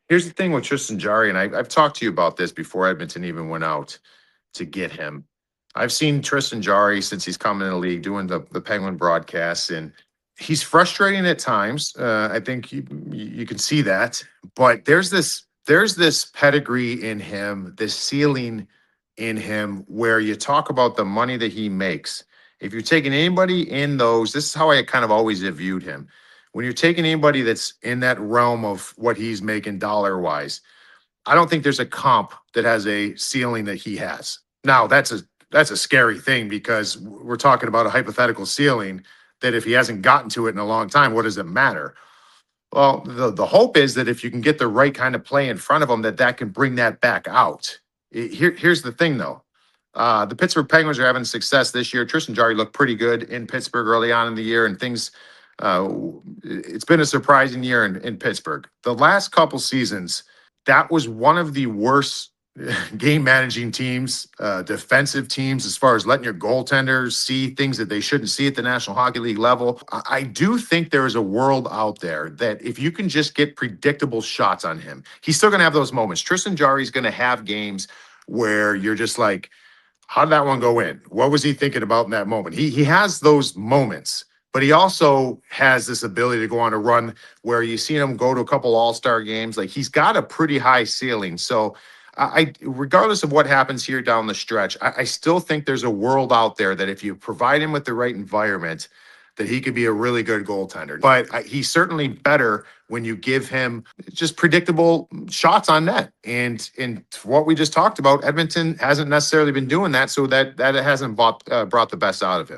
Here's the thing with Tristan Jarry, and I've talked to you about this before Edmonton even went out to get him. I've seen Tristan Jarry since he's come in the league doing the Penguin broadcasts, and he's frustrating at times. I think you can see that, but there's this pedigree in him, this ceiling in him, where you talk about the money that he makes. If you're taking anybody in those, this is how I kind of always have viewed him. When you're taking anybody that's in that realm of what he's making dollar wise, I don't think there's a comp that has a ceiling that he has. Now, that's a scary thing because we're talking about a hypothetical ceiling that if he hasn't gotten to it in a long time, what does it matter? Well, the hope is that if you can get the right kind of play in front of him, that can bring that back out. Here's the thing, though. The Pittsburgh Penguins are having success this year. Tristan Jarry looked pretty good in Pittsburgh early on in the year, and things. Uh, it's been a surprising year in Pittsburgh. The last couple seasons, that was one of the worst game managing teams, defensive teams, as far as letting your goaltenders see things that they shouldn't see at the National Hockey League level. I do think there is a world out there that if you can just get predictable shots on him, he's still going to have those moments. Tristan Jarry is going to have games where you're just like, how did that one go in? What was he thinking about in that moment? He has those moments, but he also has this ability to go on a run where you see him go to a couple all-star games. Like he's got a pretty high ceiling. So regardless of what happens here down the stretch, I still think there's a world out there that if you provide him with the right environment, that he could be a really good goaltender. But he's certainly better when you give him just predictable shots on net. And what we just talked about, Edmonton hasn't necessarily been doing that, so that hasn't brought the best out of him.